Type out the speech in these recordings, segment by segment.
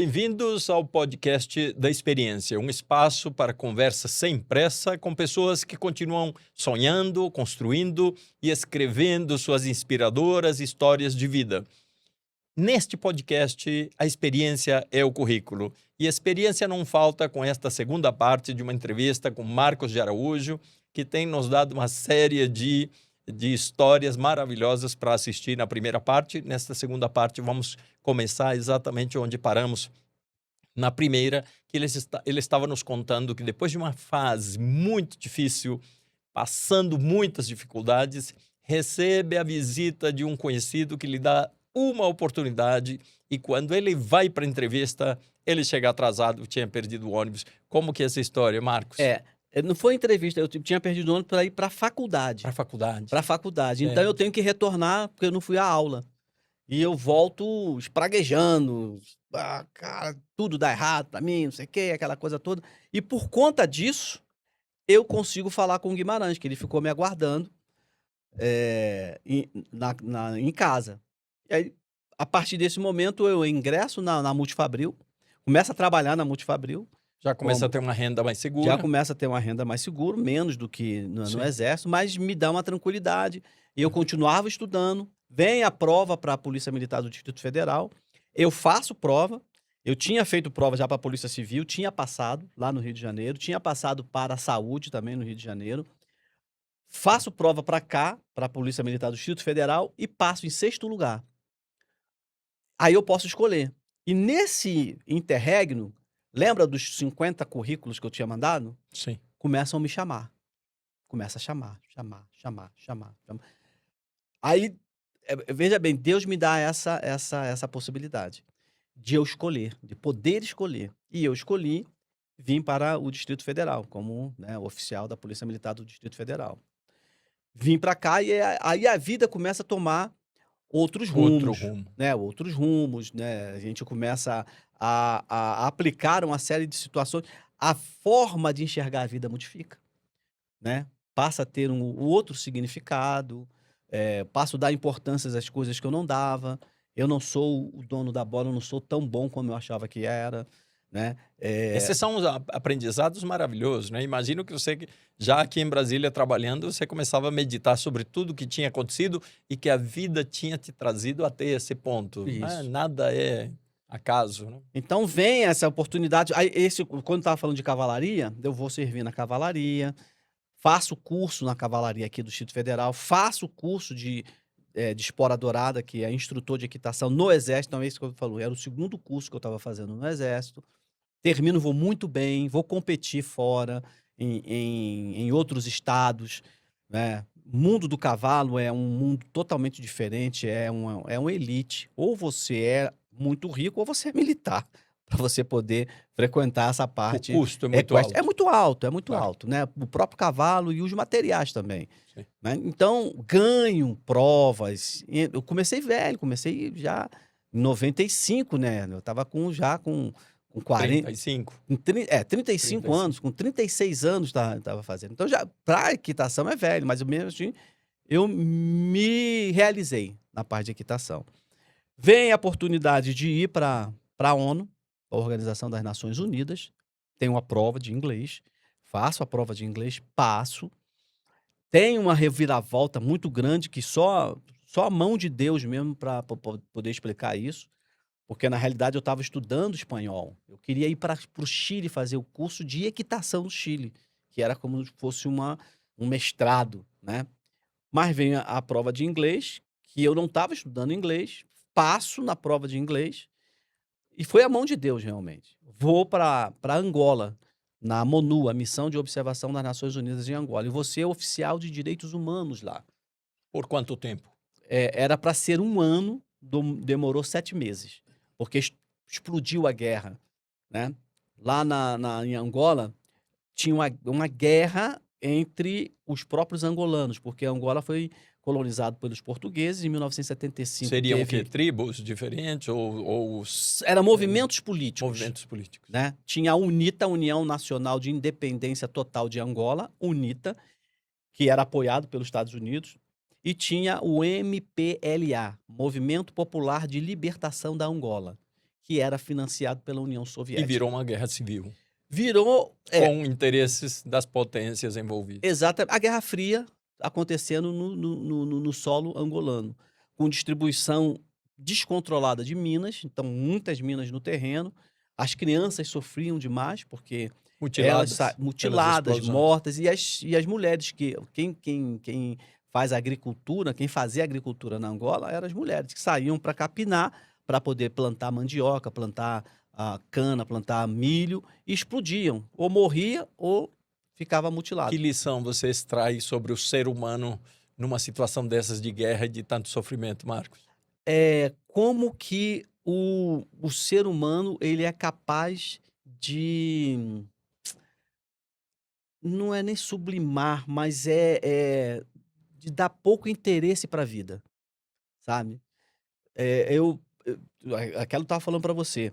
Bem-vindos ao podcast da Experiência, um espaço para conversa sem pressa com pessoas que continuam sonhando, construindo e escrevendo suas inspiradoras histórias de vida. Neste podcast, a experiência é o currículo. E a experiência não falta com esta segunda parte de uma entrevista com Marcos de Araújo, que tem nos dado uma série de histórias maravilhosas para assistir na primeira parte. Nesta segunda parte, vamos começar exatamente onde paramos na primeira, que ele estava nos contando que depois de uma fase muito difícil, passando muitas dificuldades, recebe a visita de um conhecido que lhe dá uma oportunidade e quando ele vai para a entrevista, ele chega atrasado, tinha perdido o ônibus. Como que é essa história, Marcos? Não foi entrevista, eu tinha perdido o ônibus para ir para a faculdade. Para a faculdade. Para a faculdade. É. Então eu tenho que retornar porque eu não fui à aula. E eu volto espraguejando. Cara, tudo dá errado para mim, não sei o quê, aquela coisa toda. E por conta disso, eu consigo falar com o Guimarães, que ele ficou me aguardando em casa. E aí, a partir desse momento, eu ingresso na Multifabril, começo a trabalhar na Multifabril. Já começa a ter uma renda mais segura. Já começa a ter uma renda mais segura, menos do que no Exército, mas me dá uma tranquilidade. E eu continuava estudando. Vem a prova para a Polícia Militar do Distrito Federal. Eu faço prova. Eu tinha feito prova já para a Polícia Civil, tinha passado lá no Rio de Janeiro, tinha passado para a Saúde também no Rio de Janeiro. Faço prova para cá, para a Polícia Militar do Distrito Federal e passo em 6º lugar. Aí eu posso escolher. E nesse interregno, lembra dos 50 currículos que eu tinha mandado? Sim. Começam a me chamar. Começa a chamar. Aí, veja bem, Deus me dá essa possibilidade de eu escolher, de poder escolher. E eu escolhi vir para o Distrito Federal, como oficial da Polícia Militar do Distrito Federal. Vim para cá e aí a vida começa a tomar outros rumos. Outros rumos, né? A gente começa a aplicar uma série de situações. A forma de enxergar a vida modifica, né? Passa a ter um outro significado, passo a dar importância às coisas que eu não dava. Eu não sou o dono da bola, eu não sou tão bom como eu achava que era, né? Esses são os aprendizados maravilhosos, né? Imagino que você, já aqui em Brasília trabalhando, você começava a meditar sobre tudo que tinha acontecido e que a vida tinha te trazido até esse ponto. Nada é acaso, né? Então vem essa oportunidade. Aí, quando estava falando de cavalaria, eu vou servir na cavalaria, faço curso na cavalaria aqui do Distrito Federal, faço curso de espora dourada, que é instrutor de equitação no Exército. Então é isso que eu falo, era o 2º curso que eu estava fazendo no Exército. Termino, vou muito bem, vou competir fora, em outros estados, né? O mundo do cavalo é um mundo totalmente diferente, é uma elite. Ou você é muito rico ou você é militar, para você poder frequentar essa parte. O custo é muito alto. É muito alto, né? O próprio cavalo e os materiais também. Né? Então, ganho provas. Eu comecei velho, comecei já em 95, né? Eu estava com 40, 35. 35 anos, com 36 anos estava fazendo. Então, já para equitação é velho, mas mesmo assim, eu me realizei na parte de equitação. Vem a oportunidade de ir para a ONU, a Organização das Nações Unidas. Tenho uma prova de inglês, faço a prova de inglês, passo. Tem uma reviravolta muito grande que só a mão de Deus mesmo para poder explicar isso. Porque, na realidade, eu estava estudando espanhol. Eu queria ir para o Chile fazer o curso de equitação no Chile, que era como se fosse um mestrado, né? Mas vem a prova de inglês, que eu não estava estudando inglês, passo na prova de inglês, e foi a mão de Deus, realmente. Vou para Angola, na MONU, a Missão de Observação das Nações Unidas em Angola, e vou ser oficial de direitos humanos lá. Por quanto tempo? Era para ser 1 ano, demorou 7 meses. Porque explodiu a guerra, né? Lá em Angola, tinha uma guerra entre os próprios angolanos, porque Angola foi colonizado pelos portugueses em 1975. Seriam o quê? Tribos diferentes ou... Eram movimentos políticos. Movimentos políticos. Né? Tinha a UNITA, União Nacional de Independência Total de Angola, UNITA, que era apoiado pelos Estados Unidos, e tinha o MPLA, Movimento Popular de Libertação da Angola, que era financiado pela União E Soviética. virou uma guerra civil, Virou, com interesses das potências envolvidas. exatamente, a Guerra Fria acontecendo no solo angolano, com distribuição descontrolada de minas, então muitas minas no terreno. As crianças sofriam demais, porque Mutiladas pelas mutiladas, explosões. mortas, e as mulheres, quem faz agricultura, quem fazia agricultura na Angola, eram as mulheres que saíam para capinar, para poder plantar mandioca, plantar cana, plantar milho, e explodiam, ou morria ou ficava mutilado. Que lição você extrai sobre o ser humano numa situação dessas de guerra e de tanto sofrimento, Marcos? Como que o ser humano ele é capaz de, não é nem sublimar, mas de dar pouco interesse para a vida, sabe? Aquilo que eu estava falando para você.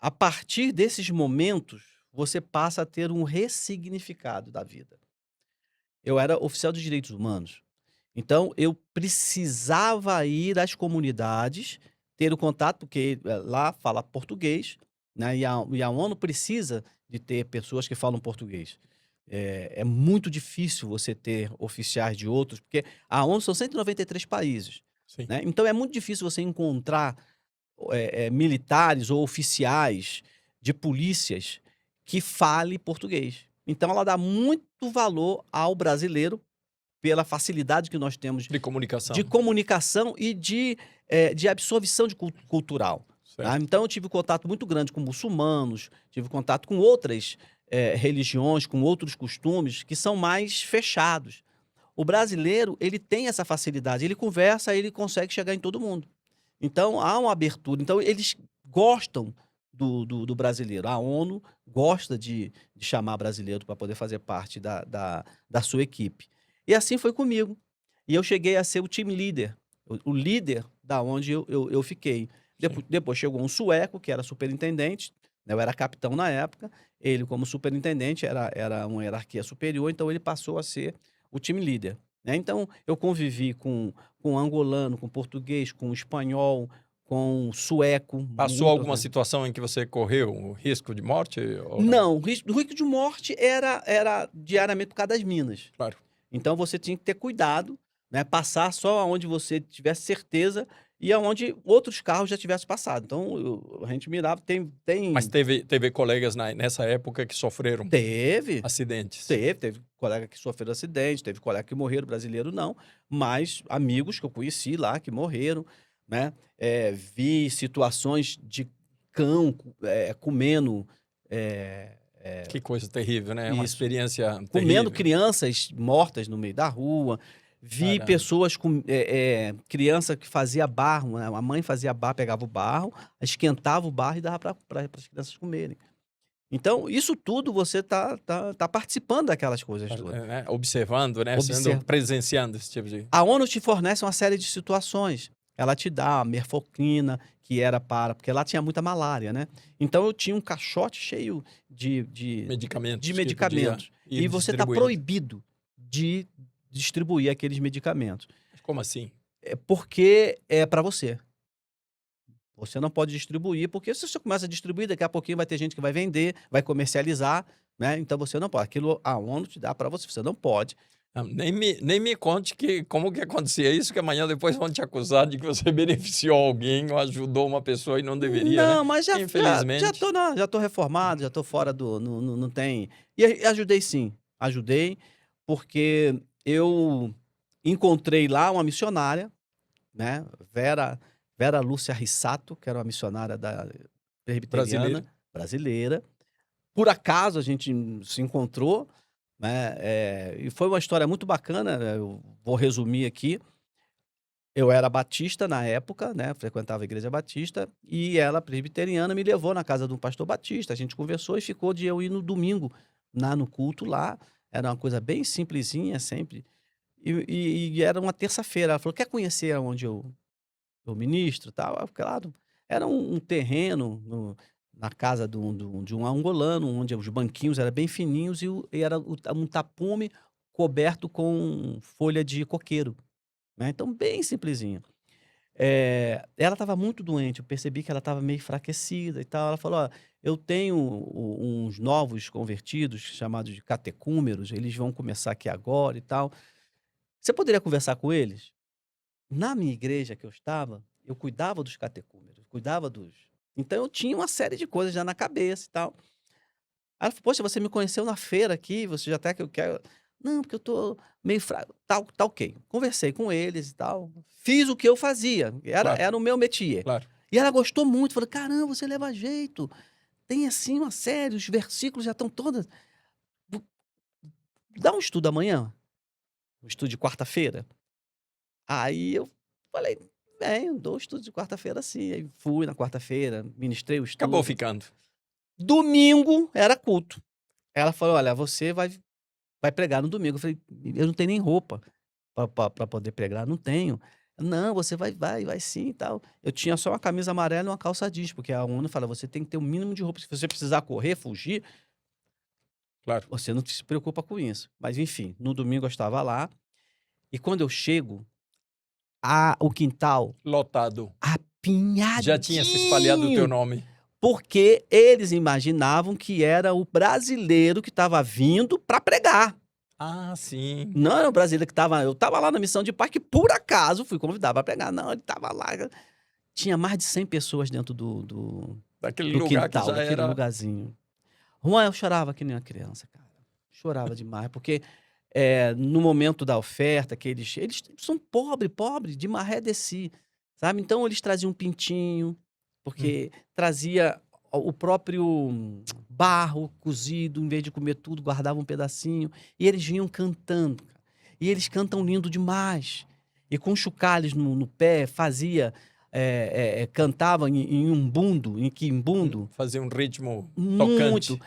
A partir desses momentos, você passa a ter um ressignificado da vida. Eu era oficial de direitos humanos, então eu precisava ir às comunidades, ter o contato, porque lá fala português, né? E a ONU precisa de ter pessoas que falam português. É muito difícil você ter oficiais de outros, porque a ONU são 193 países, Sim. né? Então é muito difícil você encontrar militares ou oficiais de polícias que fale português. Então ela dá muito valor ao brasileiro pela facilidade que nós temos De comunicação. de comunicação e de absorção cultural. Tá? Certo. Então eu tive contato muito grande com muçulmanos, tive contato com outras religiões, com outros costumes que são mais fechados. O brasileiro, ele tem essa facilidade, ele conversa, ele consegue chegar em todo mundo. Então há uma abertura. Então eles gostam do brasileiro. A ONU gosta de chamar brasileiro para poder fazer parte da sua equipe. E assim foi comigo. E eu cheguei a ser o team leader, o líder da onde eu fiquei. Depois chegou um sueco, que era superintendente, né? Eu era capitão na época, ele como superintendente era uma hierarquia superior, então ele passou a ser o team leader, né? Então eu convivi com angolano, com português, com espanhol, com sueco. Passou alguma situação em que você correu o risco de morte? Ou Não, o risco de morte era diariamente por causa das minas. Claro. Então você tinha que ter cuidado, né? Passar só onde você tivesse certeza e aonde outros carros já tivessem passado. Então a gente mirava, tem... Mas teve colegas nessa época que sofreram acidentes? Teve colega que sofreu acidente, teve colega que morreram, brasileiro não, mas amigos que eu conheci lá que morreram, né? Vi situações de cão comendo... Que coisa terrível, né? É uma Isso. experiência Comendo terrível. crianças mortas no meio da rua. Vi Caramba. pessoas com criança que fazia barro, né? A mãe fazia barro, pegava o barro, esquentava o barro e dava para as crianças comerem. Então, isso tudo você tá participando daquelas coisas todas. Né? Observando, né? Sendo, presenciando esse tipo de... A ONU te fornece uma série de situações. Ela te dá a merfoclina, que era porque lá tinha muita malária, né? Então eu tinha um caixote cheio de medicamentos. E você está proibido de distribuir aqueles medicamentos. Como assim? Porque é para você. Você não pode distribuir, porque se você começa a distribuir, daqui a pouquinho vai ter gente que vai vender, vai comercializar, né? Então você não pode. Aquilo a ONU te dá para você, você não pode. Não, nem me conte como que acontecia isso, que amanhã depois vão te acusar de que você beneficiou alguém ou ajudou uma pessoa e não deveria, Não, né? mas Infelizmente. já tô reformado, já tô fora do... Não tem... E ajudei sim, ajudei, porque eu encontrei lá uma missionária, né? Vera Lúcia Rissato, que era uma missionária da presbiteriana brasileira. Por acaso a gente se encontrou, né? E foi uma história muito bacana, né? Eu vou resumir aqui. Eu era batista na época, né? Frequentava a igreja batista, e ela, presbiteriana, me levou na casa de um pastor batista. A gente conversou e ficou de eu ir no domingo, no culto lá. Era uma coisa bem simplesinha, sempre. E era uma terça-feira. Ela falou: quer conhecer onde eu ministro, tal? Claro, era um terreno na casa de um angolano, onde os banquinhos eram bem fininhos e era um tapume coberto com folha de coqueiro, né? Então, bem simplesinho. ela estava muito doente, eu percebi que ela estava meio enfraquecida e tal. Ela falou: ó, eu tenho uns novos convertidos, chamados de catecúmeros, eles vão começar aqui agora e tal. Você poderia conversar com eles? Na minha igreja que eu estava, eu cuidava dos catecúmenos, cuidava dos... Então eu tinha uma série de coisas já na cabeça e tal. Aí ela falou: poxa, você me conheceu na feira aqui, você já até que eu quero... Não, porque eu tô meio fraco. Tá ok. Conversei com eles e tal. Fiz o que eu fazia. Claro, Era o meu métier. claro. E ela gostou muito. Falou: caramba, você leva jeito. Tem assim uma série, os versículos já estão todos. Dá um estudo amanhã. Um estudo de quarta-feira. Aí eu falei: bem, eu dou estudo de quarta-feira sim. Aí fui na quarta-feira, ministrei o estudo. Acabou ficando. Domingo era culto. Ela falou: olha, você vai pregar no domingo. Eu falei: eu não tenho nem roupa para poder pregar, não tenho. Não, você vai sim e tal. Eu tinha só uma camisa amarela e uma calça jeans, porque a ONU fala: você tem que ter o mínimo de roupa. Se você precisar correr, fugir, Claro. você não se preocupa com isso. Mas enfim, no domingo eu estava lá, e quando eu chego, o quintal Lotado. apinhadinho. Já tinha se espalhado o teu nome. Porque eles imaginavam que era o brasileiro que estava vindo para pregar. Ah, sim. Não era o brasileiro que estava... Eu estava lá na missão de paz, que por acaso fui convidado para pregar. Não, ele estava lá. Tinha mais de 100 pessoas dentro Daquele do lugar quintal, que já daquele era... lugarzinho. Juan, eu chorava que nem uma criança, cara. Chorava demais, porque no momento da oferta, que eles são pobre, de maré de si, sabe? Então eles traziam um pintinho, porque trazia o próprio barro cozido, em vez de comer tudo, guardava um pedacinho, e eles vinham cantando, cara. E eles cantam lindo demais. E com chocalhos no pé, cantava em umbundo, em quimbundo, Fazia um ritmo muito. tocante.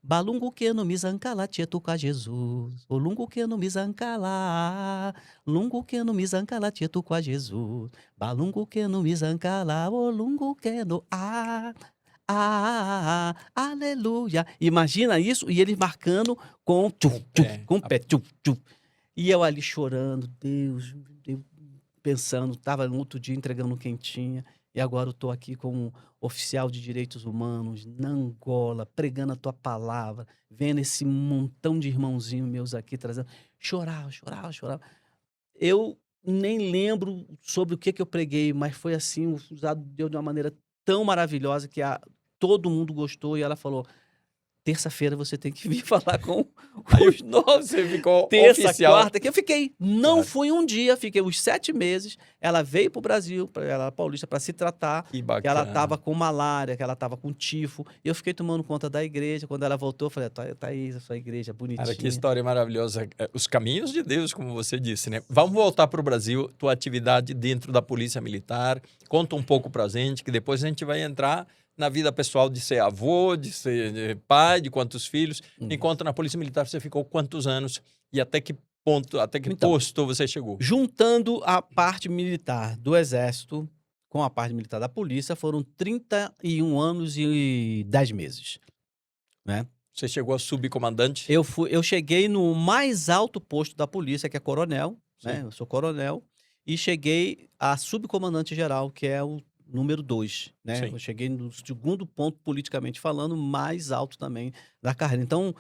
Balungo que no me zancala, tieto com Jesus. O lungo que no me zancala, lungo que no me zancala, tieto com Jesus. Balungo que no me zancala, o lungo que no aleluia. Imagina isso, e ele marcando com com o pé, E eu ali chorando, Deus, pensando, estava no outro dia entregando quentinha, e agora eu estou aqui como oficial de direitos humanos, na Angola, pregando a tua palavra, vendo esse montão de irmãozinhos meus aqui trazendo. Chorava. Eu nem lembro sobre o que eu preguei, mas foi assim, usado Deus de uma maneira tão maravilhosa que todo mundo gostou, e ela falou: terça-feira você tem que vir falar com os novos. Você ficou Terça, oficial. quarta, que eu fiquei. Não fui um dia, fiquei os 7 meses. Ela veio pro Brasil, ela era paulista, para se tratar. Que Que bacana. ela estava com malária, que ela estava com tifo. E eu fiquei tomando conta da igreja. Quando ela voltou, eu falei: tá aí a sua igreja, bonitinha. Cara, que história maravilhosa. Os caminhos de Deus, como você disse, né? Vamos voltar para o Brasil, tua atividade dentro da Polícia Militar. Conta um pouco pra gente, que depois a gente vai entrar na vida pessoal de ser avô, de ser pai, de quantos filhos. Enquanto na Polícia Militar você ficou quantos anos e até que ponto, até que posto você chegou? Juntando a parte militar do Exército com a parte militar da Polícia, foram 31 anos e 10 meses, né? Você chegou a subcomandante? Eu cheguei no mais alto posto da polícia, que é coronel, né? Eu sou coronel, e cheguei a subcomandante-geral, que é o número 2, né? Sim. Eu cheguei no segundo ponto, politicamente falando, mais alto também da carreira. Então,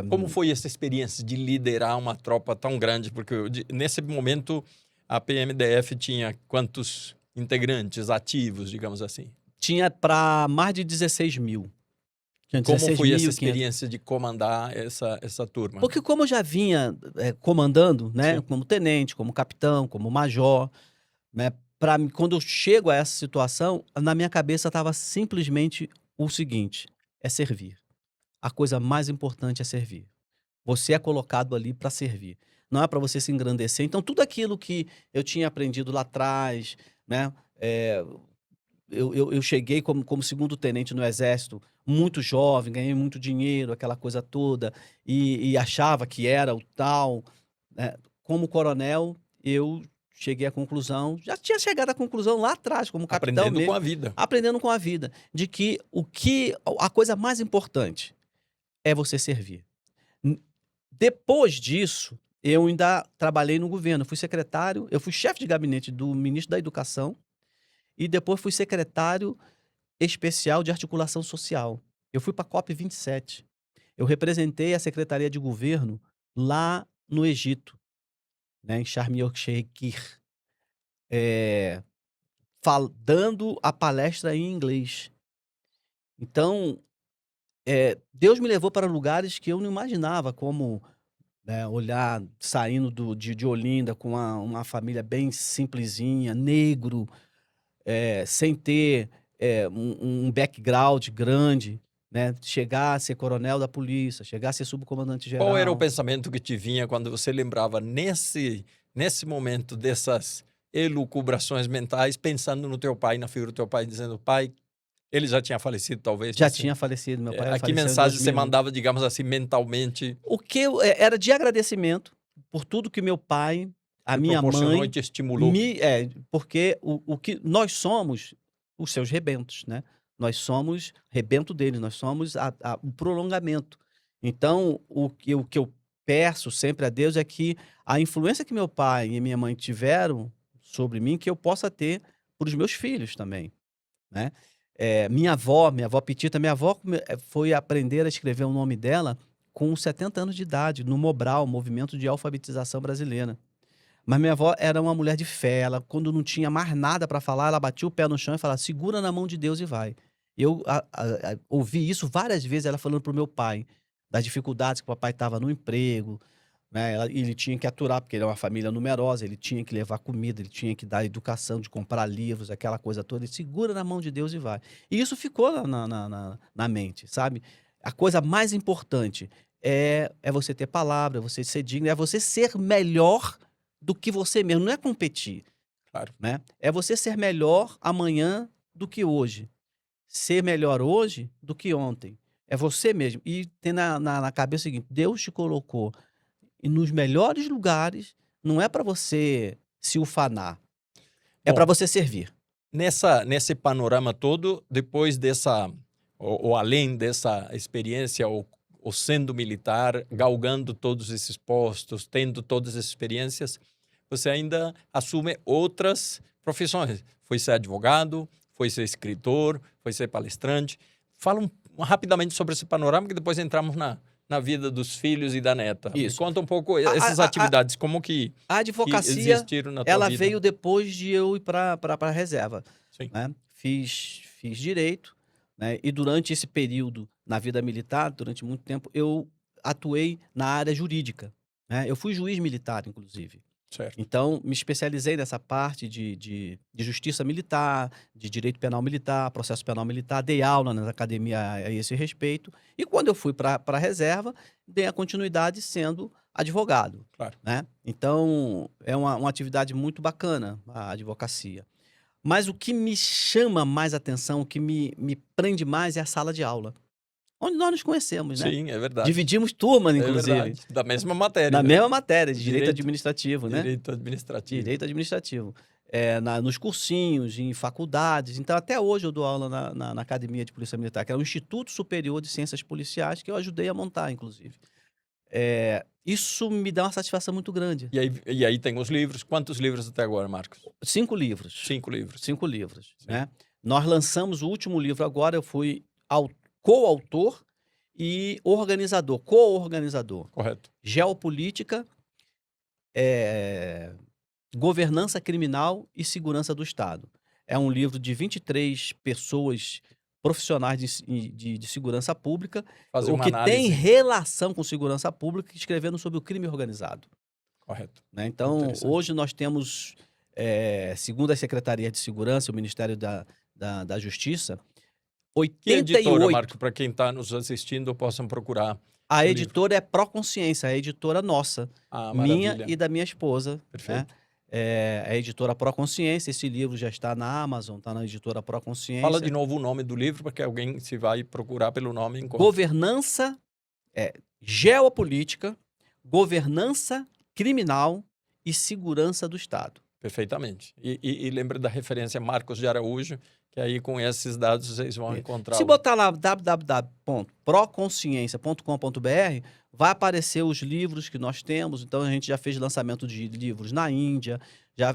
Como foi essa experiência de liderar uma tropa tão grande? Porque nesse momento a PMDF tinha quantos integrantes ativos, digamos assim? Tinha para mais de 16 mil. Como foi essa experiência de comandar essa turma? Porque como eu já vinha comandando, né, como tenente, como capitão, como major, né, quando eu chego a essa situação, na minha cabeça estava simplesmente o seguinte: é servir. A coisa mais importante é servir. Você é colocado ali para servir. Não é para você se engrandecer. Então, tudo aquilo que eu tinha aprendido lá atrás, né, eu cheguei como segundo tenente no Exército, muito jovem, ganhei muito dinheiro, aquela coisa toda, e achava que era o tal, né? Como coronel, eu cheguei à conclusão, já tinha chegado à conclusão lá atrás, como capitão Aprendendo mesmo, com a vida. aprendendo com a vida, de que a coisa mais importante é você servir. Depois disso, eu ainda trabalhei no governo. Fui secretário, eu fui chefe de gabinete do ministro da Educação e depois fui secretário especial de articulação social. Eu fui para a COP27. Eu representei a Secretaria de Governo lá no Egito, né, em Sharm el-Sheikh, dando a palestra em inglês. Então, Deus me levou para lugares que eu não imaginava, como, né, olhar saindo de Olinda com uma família bem simplesinha, negro, sem ter um background grande, né? Chegar a ser coronel da polícia, chegar a ser subcomandante geral. Qual era o pensamento que te vinha quando você lembrava nesse momento dessas elucubrações mentais, pensando no teu pai, na figura do teu pai, dizendo, pai, ele já tinha falecido, talvez? Já tinha falecido, meu pai A que faleceu em mensagem você 2001. mandava, digamos assim, mentalmente? O que era de agradecimento por tudo que meu pai, a Te minha proporcionou mãe, e te estimulou. porque o que nós somos, os seus rebentos, né? Nós somos rebento deles, nós somos o prolongamento. Então, o que eu peço sempre a Deus é que a influência que meu pai e minha mãe tiveram sobre mim, que eu possa ter para os meus filhos também, né? Minha avó Petita, foi aprender a escrever o nome dela com 70 anos de idade, no Mobral, Movimento de Alfabetização Brasileira. Mas minha avó era uma mulher de fé, ela, quando não tinha mais nada para falar, ela batia o pé no chão e falava, segura na mão de Deus e vai. Eu ouvi isso várias vezes, ela falando pro meu pai, das dificuldades que o papai estava no emprego, né? Ele tinha que aturar, porque ele é uma família numerosa, ele tinha que levar comida, ele tinha que dar educação, de comprar livros, aquela coisa toda. Ele segura na mão de Deus e vai. E isso ficou na mente, sabe? A coisa mais importante é você ter palavra, é você ser digno, é você ser melhor do que você mesmo. Não é competir, Claro. né? É você ser melhor amanhã do que hoje. Ser melhor hoje do que ontem. É você mesmo. E ter na cabeça o seguinte, Deus te colocou e nos melhores lugares, não é para você se ufanar, é para você servir. Nesse panorama todo, depois dessa, ou além dessa experiência, ou sendo militar, galgando todos esses postos, tendo todas essas experiências, você ainda assume outras profissões. Foi ser advogado, foi ser escritor, foi ser palestrante. Fala rapidamente sobre esse panorama, que depois entramos na vida dos filhos e da neta. Isso. Me conta um pouco essas atividades, como que a advocacia, existiram na tua ela vida. veio depois de eu ir para a reserva. Sim. Né? Fiz direito, né? E durante esse período na vida militar, durante muito tempo, eu atuei na área jurídica. Né? Eu fui juiz militar, inclusive. Certo. Então, me especializei nessa parte de justiça militar, de direito penal militar, processo penal militar, dei aula na academia a esse respeito. E quando eu fui para a reserva, dei a continuidade sendo advogado. Claro. Né? Então, é uma atividade muito bacana, a advocacia. Mas o que me chama mais atenção, o que me prende mais é a sala de aula. Onde nós nos conhecemos, né? Sim, é verdade. Dividimos turma, inclusive. É verdade. Da mesma matéria. Na né? mesma matéria, de direito administrativo, né? Direito administrativo. Direito administrativo. Nos cursinhos, em faculdades. Então, até hoje eu dou aula na Academia de Polícia Militar, que é o Instituto Superior de Ciências Policiais, que eu ajudei a montar, inclusive. Isso me dá uma satisfação muito grande. E aí tem os livros. Quantos livros até agora, Marcos? 5 livros. 5 livros. 5 livros, né? Nós lançamos o último livro agora, eu fui coautor e organizador, co-organizador. Correto. Geopolítica, governança criminal e segurança do Estado. É um livro de 23 pessoas profissionais de segurança pública, o que tem relação com segurança pública, escrevendo sobre o crime organizado. Correto. Né? Então, hoje nós temos, segundo a Secretaria de Segurança, o Ministério da Justiça, 88... Que editora, Marco, para quem está nos assistindo, possam procurar? A editora é Proconsciência, a editora nossa, minha e da minha esposa. Perfeito. Né? A editora Proconsciência, esse livro já está na Amazon, está na editora Proconsciência. Fala de novo o nome do livro, para que alguém se vai procurar pelo nome. Governança, geopolítica, governança criminal e segurança do Estado. Perfeitamente. E lembra da referência Marcos de Araújo, que aí com esses dados vocês vão encontrar. Se botar lá www.proconsciência.com.br, vai aparecer os livros que nós temos. Então, a gente já fez lançamento de livros na Índia.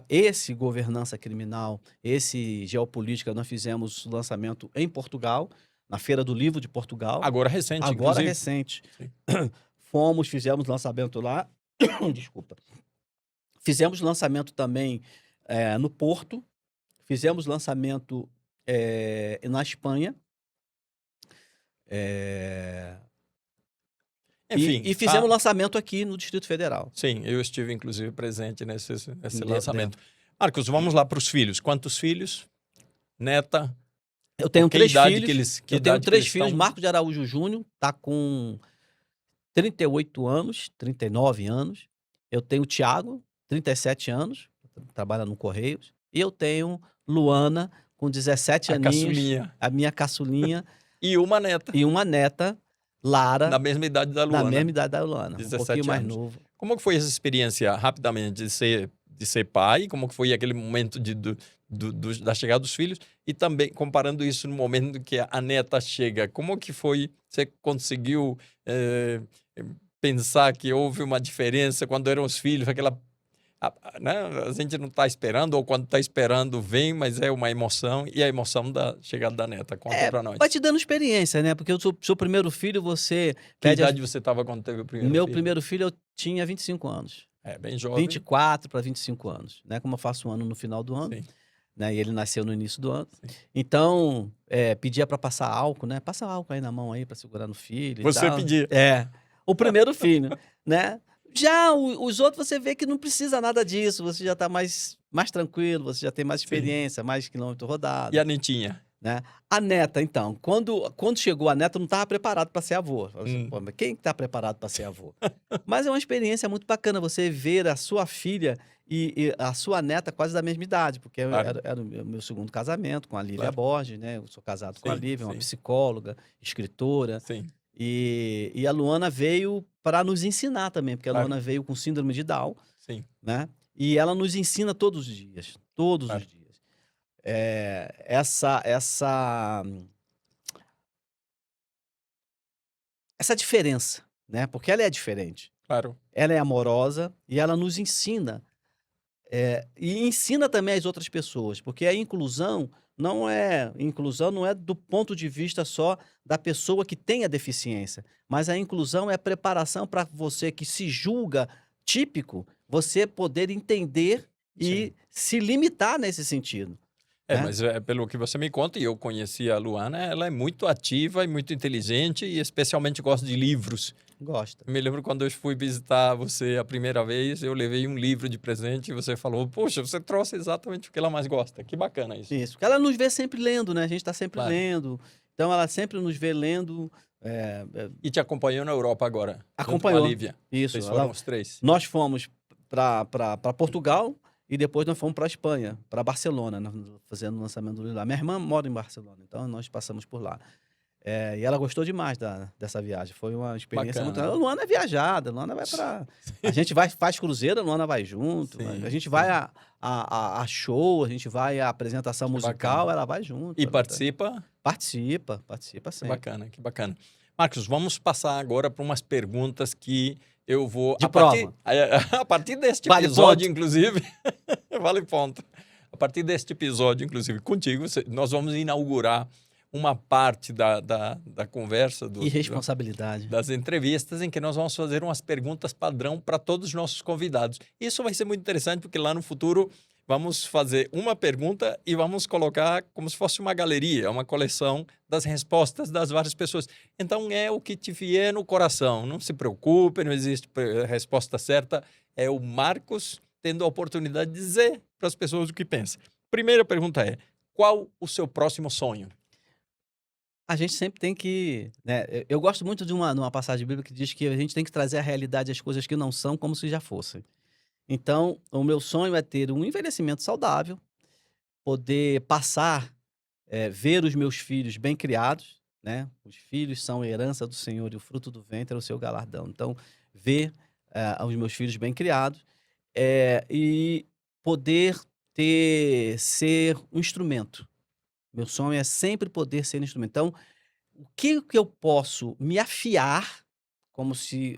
Esse Governança Criminal, esse Geopolítica, nós fizemos lançamento em Portugal, na Feira do Livro de Portugal. Agora recente, Agora inclusive. recente. Sim. Fizemos lançamento lá. Desculpa. Fizemos lançamento também no Porto. Fizemos lançamento na Espanha. Enfim. E fizemos lançamento aqui no Distrito Federal. Sim, eu estive, inclusive, presente nesse lançamento. Marcos, vamos lá para os filhos. Quantos filhos? Neta? Eu tenho 3 filhos. Eu tenho 3 filhos. Marcos de Araújo Júnior está com 38 anos, 39 anos. Eu tenho o Tiago, 37 anos, trabalha no Correios. E eu tenho Luana, com 17 aninhos. Caçulinha. A minha caçulinha. E uma neta. Lara. Na mesma idade da Luana. Na mesma idade da Luana. 17 um pouquinho mais anos. novo. Como que foi essa experiência, rapidamente, de ser pai? Como que foi aquele momento da chegada dos filhos? E também, comparando isso no momento que a neta chega, como que foi? Você conseguiu pensar que houve uma diferença quando eram os filhos? Né? A gente não está esperando, ou quando está esperando vem, mas é uma emoção, e a emoção da chegada da neta. Conta pra nós. Vai te dando experiência, né? Porque o seu primeiro filho, você... Que idade você estava quando teve o primeiro filho? Meu primeiro filho, eu tinha 25 anos. Bem jovem. 24 para 25 anos, né? Como eu faço um ano no final do ano. Sim. Né? E ele nasceu no início do ano. Sim. Então, pedia para passar álcool, né? Passa álcool aí na mão aí para segurar no filho. Você pedia? O primeiro filho, né? Já os outros você vê que não precisa nada disso, você já está mais tranquilo, você já tem mais experiência, mais quilômetro rodado. E a netinha? Né? A neta, então, quando chegou a neta, eu não estava preparado para ser avô. Pô, mas quem está preparado para ser avô? Mas é uma experiência muito bacana você ver a sua filha e a sua neta quase da mesma idade, porque era o meu segundo casamento com a Lívia Borges, né? Eu sou casado com a Lívia, uma psicóloga, escritora. Sim. E a Luana veio para nos ensinar também, porque a Luana veio com síndrome de Down. Sim. Né? E ela nos ensina todos os dias. Todos os dias. Essa diferença, né? Porque ela é diferente. Claro. Ela é amorosa e ela nos ensina. E ensina também as outras pessoas, porque a inclusão não é do ponto de vista só da pessoa que tem a deficiência, mas a inclusão é a preparação para você que se julga típico, você poder entender e se limitar nesse sentido. Mas pelo que você me conta, e eu conheci a Luana, ela é muito ativa e muito inteligente e especialmente gosta de livros. Gosta. Eu me lembro quando eu fui visitar você a primeira vez, eu levei um livro de presente e você falou, poxa, você trouxe exatamente o que ela mais gosta. Que bacana isso. Isso, porque ela nos vê sempre lendo, né? A gente está sempre lendo. Então, ela sempre nos vê lendo. E te acompanhou na Europa agora? Acompanhou. Com a Lívia. Isso. Vocês foram os 3? Nós fomos para Portugal e depois nós fomos para a Espanha, para Barcelona, fazendo o lançamento do livro lá. Minha irmã mora em Barcelona, então nós passamos por lá. E ela gostou demais dessa viagem. Foi uma experiência muito... A Luana é viajada, a Luana vai para... A gente faz cruzeiro, a Luana vai junto. A gente vai a show, a gente vai à apresentação musical, ela vai junto. E participa? Participa sempre. Que bacana. Marcos, vamos passar agora para umas perguntas que eu vou... A partir deste episódio, inclusive... Vale ponto. A partir deste episódio, inclusive, contigo, nós vamos inaugurar uma parte da conversa... E responsabilidade. Das entrevistas, em que nós vamos fazer umas perguntas padrão para todos os nossos convidados. Isso vai ser muito interessante, porque lá no futuro vamos fazer uma pergunta e vamos colocar como se fosse uma galeria, uma coleção das respostas das várias pessoas. Então, é o que te vier no coração. Não se preocupe, não existe resposta certa. É o Marcos tendo a oportunidade de dizer para as pessoas o que pensa. Primeira pergunta é, qual o seu próximo sonho? A gente sempre tem que... Né, eu gosto muito de uma passagem bíblica que diz que a gente tem que trazer à realidade as coisas que não são como se já fossem. Então, o meu sonho é ter um envelhecimento saudável, poder passar, ver os meus filhos bem criados, né? Os filhos são a herança do Senhor e o fruto do ventre é o seu galardão. Então, ver os meus filhos bem criados e poder ser um instrumento. Meu sonho é sempre poder ser um instrumento. Então, o que eu posso me afiar, como se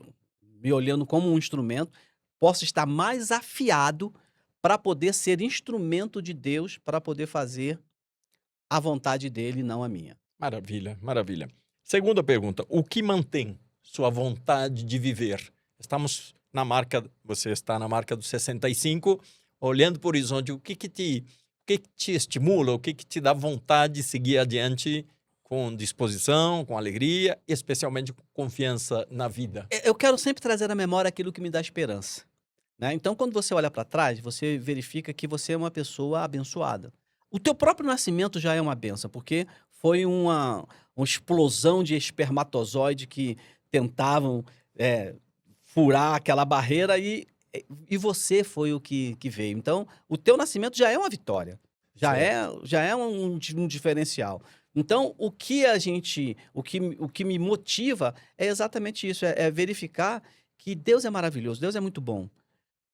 me olhando como um instrumento, posso estar mais afiado para poder ser instrumento de Deus, para poder fazer a vontade dele e não a minha. Maravilha, maravilha. Segunda pergunta: o que mantém sua vontade de viver? Você está na marca dos 65, olhando para o horizonte, o que te estimula, o que te dá vontade de seguir adiante com disposição, com alegria, especialmente com confiança na vida? Eu quero sempre trazer à memória aquilo que me dá esperança, né? Então, quando você olha para trás, você verifica que você é uma pessoa abençoada. O teu próprio nascimento já é uma bênção, porque foi uma explosão de espermatozoide que tentavam furar aquela barreira e você foi o que veio. Então, o teu nascimento já é uma vitória, já é um diferencial. Então, o que me motiva é exatamente isso, é verificar que Deus é maravilhoso, Deus é muito bom,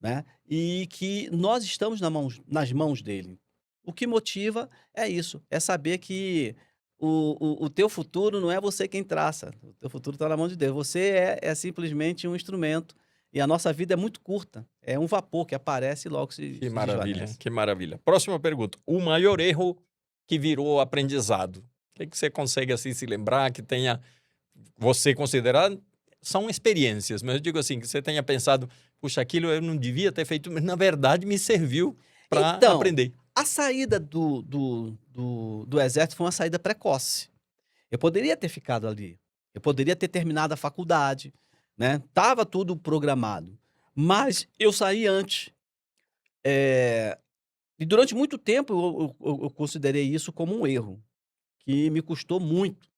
né? E que nós estamos nas mãos dele. O que motiva é isso, é saber que o teu futuro não é você quem traça, o teu futuro está na mão de Deus. Você é simplesmente um instrumento e a nossa vida é muito curta, é um vapor que aparece e logo se Que maravilha, desvanece. que maravilha. Próxima pergunta: o maior erro que virou aprendizado? O que você consegue assim se lembrar que tenha você considerado? São experiências, mas eu digo assim, que você tenha pensado, puxa, aquilo eu não devia ter feito, mas na verdade me serviu para Então, aprender. a saída do exército foi uma saída precoce. Eu poderia ter ficado ali, eu poderia ter terminado a faculdade, né? Tava tudo programado, mas eu saí antes. E durante muito tempo eu considerei isso como um erro, que me custou muito.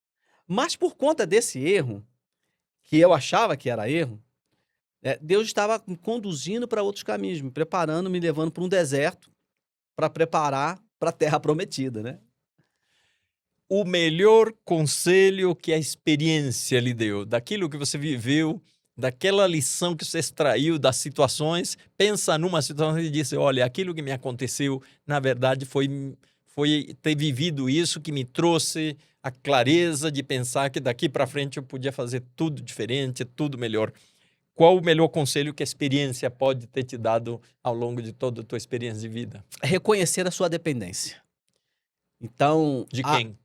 Mas por conta desse erro, que eu achava que era erro, Deus estava me conduzindo para outros caminhos, me preparando, me levando para um deserto, para preparar para a terra prometida, né? O melhor conselho que a experiência lhe deu, daquilo que você viveu, daquela lição que você extraiu das situações, pensa numa situação e diz, olha, aquilo que me aconteceu, na verdade, foi ter vivido isso que me trouxe a clareza de pensar que daqui para frente eu podia fazer tudo diferente, tudo melhor. Qual o melhor conselho que a experiência pode ter te dado ao longo de toda a tua experiência de vida? Reconhecer a sua dependência. Então, De a quem?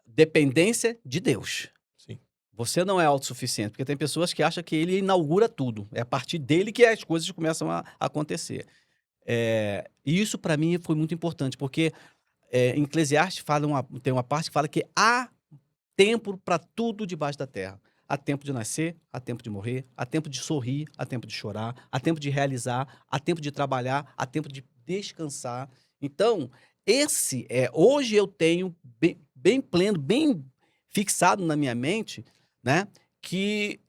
dependência de Deus. Sim. Você não é autossuficiente, porque tem pessoas que acham que ele inaugura tudo. É a partir dele que as coisas começam a acontecer. E isso, para mim, foi muito importante, porque em Eclesiastes tem uma parte que fala que há tempo para tudo debaixo da terra. Há tempo de nascer, há tempo de morrer, há tempo de sorrir, há tempo de chorar, há tempo de realizar, há tempo de trabalhar, há tempo de descansar. Então, hoje eu tenho bem pleno, bem fixado na minha mente, né, que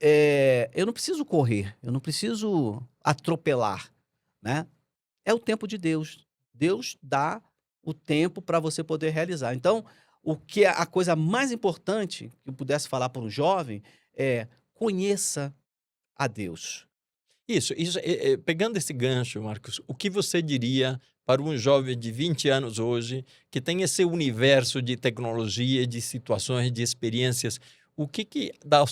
eu não preciso correr, eu não preciso atropelar, né? É o tempo de Deus. Deus dá o tempo para você poder realizar. Então, o que é a coisa mais importante que eu pudesse falar para um jovem é: conheça a Deus. Isso, pegando esse gancho, Marcos, o que você diria para um jovem de 20 anos hoje, que tem esse universo de tecnologia, de situações, de experiências, o que da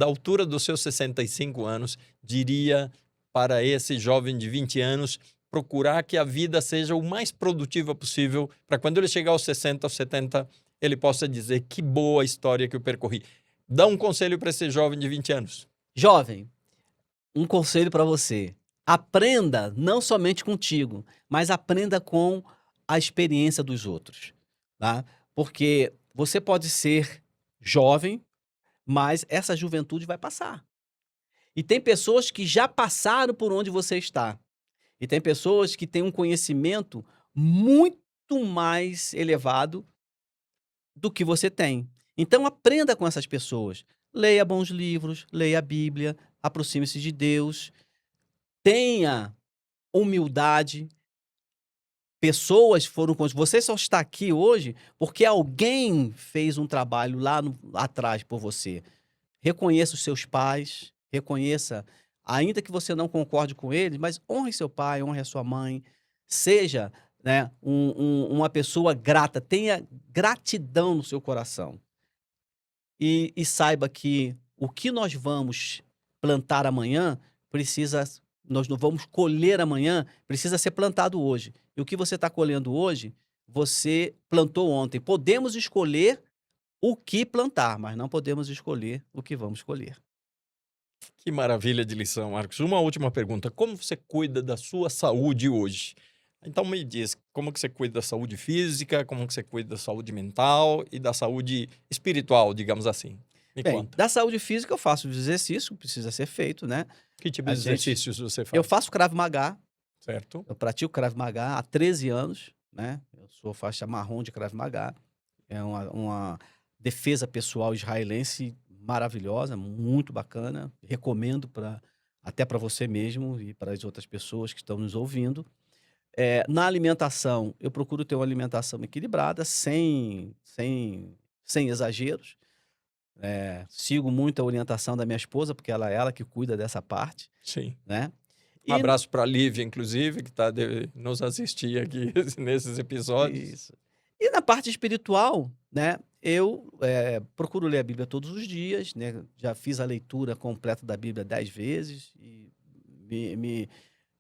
altura dos seus 65 anos, diria para esse jovem de 20 anos procurar que a vida seja o mais produtiva possível, para quando ele chegar aos 60, aos 70, ele possa dizer que boa história que eu percorri. Dá um conselho para esse jovem de 20 anos. Jovem, um conselho para você: aprenda não somente contigo, mas aprenda com a experiência dos outros, tá? Porque você pode ser jovem, mas essa juventude vai passar. E tem pessoas que já passaram por onde você está. E tem pessoas que têm um conhecimento muito mais elevado do que você tem. Então aprenda com essas pessoas. Leia bons livros, leia a Bíblia, aproxime-se de Deus, tenha humildade. Pessoas foram com você, só está aqui hoje porque alguém fez um trabalho lá atrás por você. Reconheça os seus pais, reconheça, ainda que você não concorde com eles, mas honre seu pai, honre a sua mãe, Seja, né, uma pessoa grata, tenha gratidão no seu coração. E saiba que o que nós vamos plantar amanhã nós não vamos colher amanhã, precisa ser plantado hoje. E o que você está colhendo hoje, você plantou ontem. Podemos escolher o que plantar, mas não podemos escolher o que vamos colher. Que maravilha de lição, Marcos. Uma última pergunta. Como você cuida da sua saúde hoje? Então me diz, como que você cuida da saúde física, como que você cuida da saúde mental e da saúde espiritual, digamos assim? Me Bem, conta. da saúde física eu faço os exercícios que precisa ser feito, né? Que tipo de exercícios você faz? Eu faço Krav Maga, Certo. eu pratico Krav Maga há 13 anos, né? Eu sou faixa marrom de Krav Maga. É uma defesa pessoal israelense maravilhosa, muito bacana. Recomendo até para você mesmo e para as outras pessoas que estão nos ouvindo. Na alimentação, eu procuro ter uma alimentação equilibrada, sem exageros. Sigo muito a orientação da minha esposa, porque ela que cuida dessa parte, Sim. né? Um abraço para a Lívia, inclusive, que está nos assistir aqui nesses episódios. Isso. E na parte espiritual, né? Eu procuro ler a Bíblia todos os dias, né? Já fiz a leitura completa da Bíblia 10 vezes e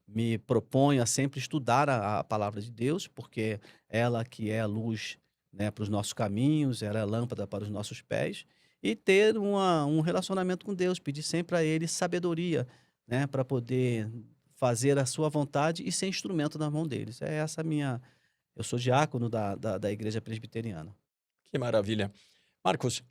me proponho a sempre estudar a palavra de Deus, porque ela que é a luz, né, para os nossos caminhos, ela é a lâmpada para os nossos pés, e ter um relacionamento com Deus, pedir sempre a Ele sabedoria, né, para poder fazer a sua vontade e ser instrumento na mão deles. É essa a minha... Eu sou diácono da Igreja Presbiteriana. Que maravilha. Marcos,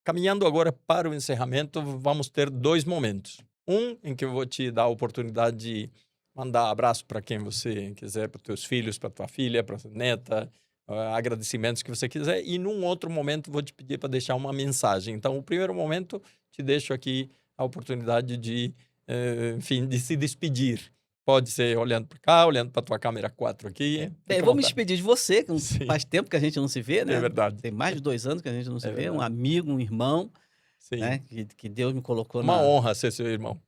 caminhando agora para o encerramento, vamos ter 2 momentos. Um em que eu vou te dar a oportunidade de mandar abraço para quem você quiser, para os teus filhos, para tua filha, para a neta, agradecimentos que você quiser. E num outro momento vou te pedir para deixar uma mensagem. Então, o primeiro momento, te deixo aqui a oportunidade de, enfim, de se despedir. Pode ser olhando para cá, olhando para a tua câmera 4 aqui. Bem, vou me despedir de você, que Sim. faz tempo que a gente não se vê, né? É verdade. Tem mais de 2 anos que a gente não se vê. Um verdade. amigo, um irmão, Sim. né? Que Deus me colocou Uma honra ser seu irmão.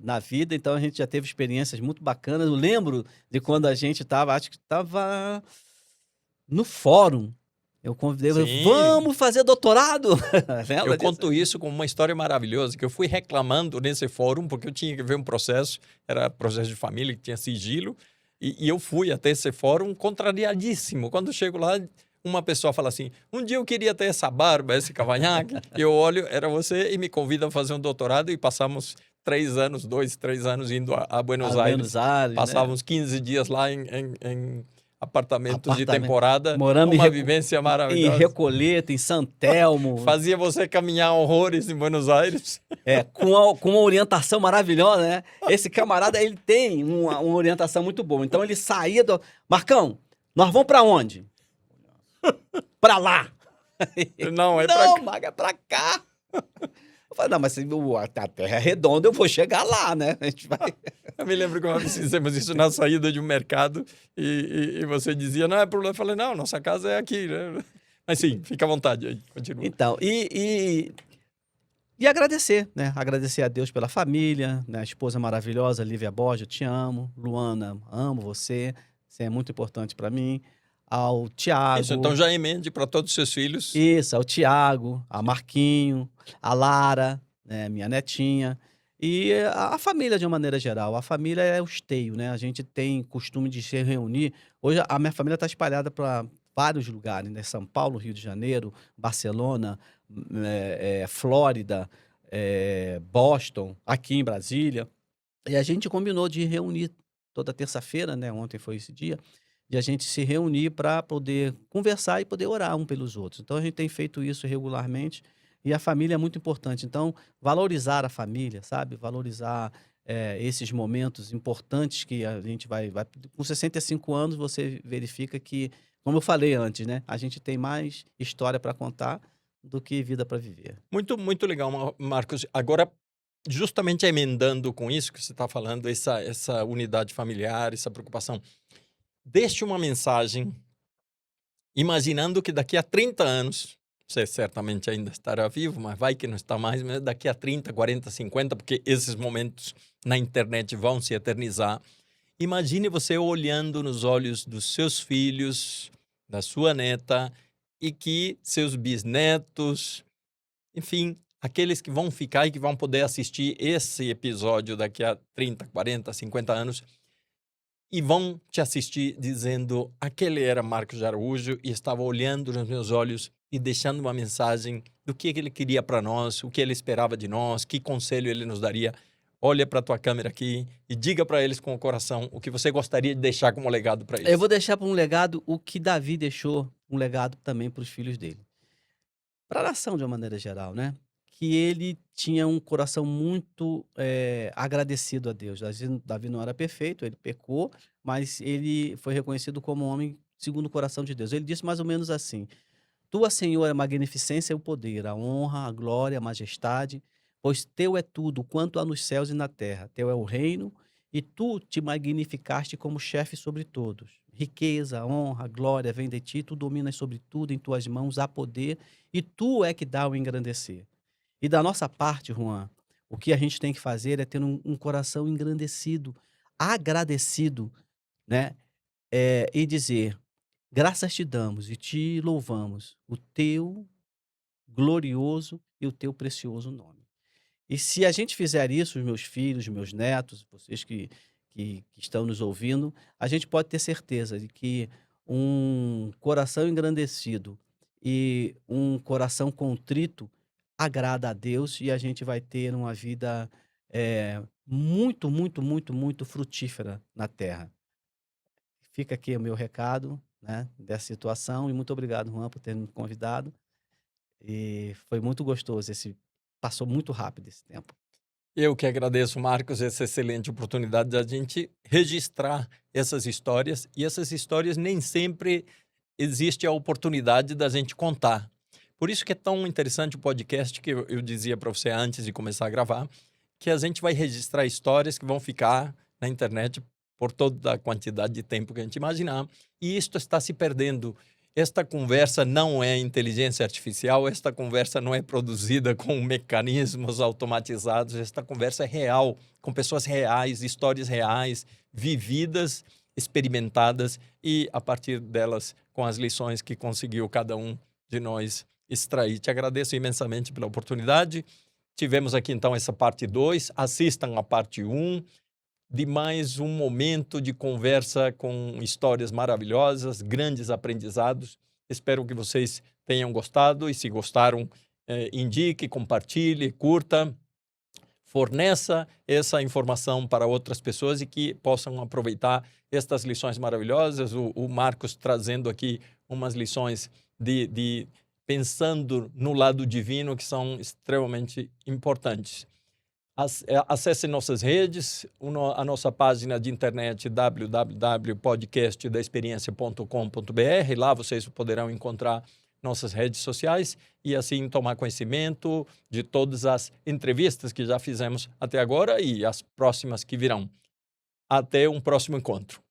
na vida. Então a gente já teve experiências muito bacanas. Eu lembro de quando a gente acho que estava no fórum. Eu convidei, Sim. vamos fazer doutorado. Eu conto isso como uma história maravilhosa, que eu fui reclamando nesse fórum, porque eu tinha que ver um processo, era processo de família, que tinha sigilo, e eu fui até esse fórum contrariadíssimo. Quando eu chego lá, uma pessoa fala assim, um dia eu queria ter essa barba, esse cavanhaque, eu olho, era você, e me convida a fazer um doutorado, e passamos 3 anos indo a Buenos Aires. Passávamos 15 dias lá em apartamentos de temporada, moramos uma vivência maravilhosa. Em Recoleta, em San Telmo. Fazia você caminhar horrores em Buenos Aires. Com uma orientação maravilhosa, né? Esse camarada, ele tem uma orientação muito boa. Então ele saía do... Marcão, nós vamos pra onde? Pra lá. Não, pra cá. Maga, é pra cá. Eu falei, não, mas se a terra é redonda, eu vou chegar lá, né? A gente vai... Eu me lembro que uma vez fizemos isso na saída de um mercado e você dizia, não é problema. Eu falei, não, nossa casa é aqui, né? Mas sim, fica à vontade aí, continua. Então, e agradecer, né? Agradecer a Deus pela família, né? A esposa maravilhosa, Lívia Borges, eu te amo. Luana, amo você. Você é muito importante para mim. Ao Tiago. Isso, então já emende para todos os seus filhos. Isso, ao Tiago, a Marquinho, a Lara, né? Minha netinha. E a família de uma maneira geral. A família é o esteio, né? A gente tem costume de se reunir. Hoje a minha família está espalhada para vários lugares, né? São Paulo, Rio de Janeiro, Barcelona, Flórida, Boston, aqui em Brasília. E a gente combinou de reunir toda terça-feira, né? Ontem foi esse dia, de a gente se reunir para poder conversar e poder orar um pelos outros. Então a gente tem feito isso regularmente e a família é muito importante. Então valorizar a família, sabe? Valorizar esses momentos importantes que a gente vai... Com 65 anos você verifica que, como eu falei antes, né? A gente tem mais história para contar do que vida para viver. Muito, muito legal, Marcos. Agora, justamente emendando com isso que você está falando, essa unidade familiar, essa preocupação, deixe uma mensagem imaginando que daqui a 30 anos, você certamente ainda estará vivo, mas vai que não está mais, mas daqui a 30, 40, 50, porque esses momentos na internet vão se eternizar. Imagine você olhando nos olhos dos seus filhos, da sua neta, e que seus bisnetos, enfim, aqueles que vão ficar e que vão poder assistir esse episódio daqui a 30, 40, 50 anos, e vão te assistir dizendo: aquele era Marcos de Araújo e estava olhando nos meus olhos e deixando uma mensagem do que ele queria para nós, o que ele esperava de nós, que conselho ele nos daria. Olha para a tua câmera aqui e diga para eles com o coração o que você gostaria de deixar como legado para eles. Eu vou deixar para um legado o que Davi deixou, um legado também para os filhos dele. Para a nação, de uma maneira geral, né? Que ele tinha um coração muito agradecido a Deus. Davi não era perfeito, ele pecou, mas ele foi reconhecido como um homem segundo o coração de Deus. Ele disse mais ou menos assim: Tua, Senhor, é a magnificência e o poder, a honra, a glória, a majestade, pois teu é tudo, quanto há nos céus e na terra. Teu é o reino, e tu te magnificaste como chefe sobre todos. Riqueza, honra, glória vem de ti, tu dominas sobre tudo, em tuas mãos há poder, e tu é que dá o engrandecer. E da nossa parte, Juan, o que a gente tem que fazer é ter um coração engrandecido, agradecido, né? E dizer: graças te damos e te louvamos, o teu glorioso e o teu precioso nome. E se a gente fizer isso, os meus filhos, meus netos, vocês que estão nos ouvindo, a gente pode ter certeza de que um coração engrandecido e um coração contrito agrada a Deus e a gente vai ter uma vida muito, muito, muito, muito frutífera na terra. Fica aqui o meu recado, né, dessa situação, e muito obrigado, Juan, por ter me convidado. E foi muito gostoso, passou muito rápido esse tempo. Eu que agradeço, Marcos, essa excelente oportunidade da gente registrar essas histórias, e essas histórias nem sempre existe a oportunidade da gente contar. Por isso que é tão interessante o podcast, que eu dizia para você antes de começar a gravar, que a gente vai registrar histórias que vão ficar na internet por toda a quantidade de tempo que a gente imaginar, e isto está se perdendo. Esta conversa não é inteligência artificial, esta conversa não é produzida com mecanismos automatizados, esta conversa é real, com pessoas reais, histórias reais, vividas, experimentadas, e a partir delas, com as lições que conseguiu cada um de nós extrair. Te agradeço imensamente pela oportunidade. Tivemos aqui então essa parte 2, assistam a parte 1, de mais um momento de conversa com histórias maravilhosas, grandes aprendizados. Espero que vocês tenham gostado, e se gostaram, indique, compartilhe, curta, forneça essa informação para outras pessoas e que possam aproveitar estas lições maravilhosas. O Marcos trazendo aqui umas lições de pensando no lado divino, que são extremamente importantes. Acesse nossas redes, a nossa página de internet www.podcastdaexperiencia.com.br. Lá vocês poderão encontrar nossas redes sociais e assim tomar conhecimento de todas as entrevistas que já fizemos até agora e as próximas que virão. Até um próximo encontro.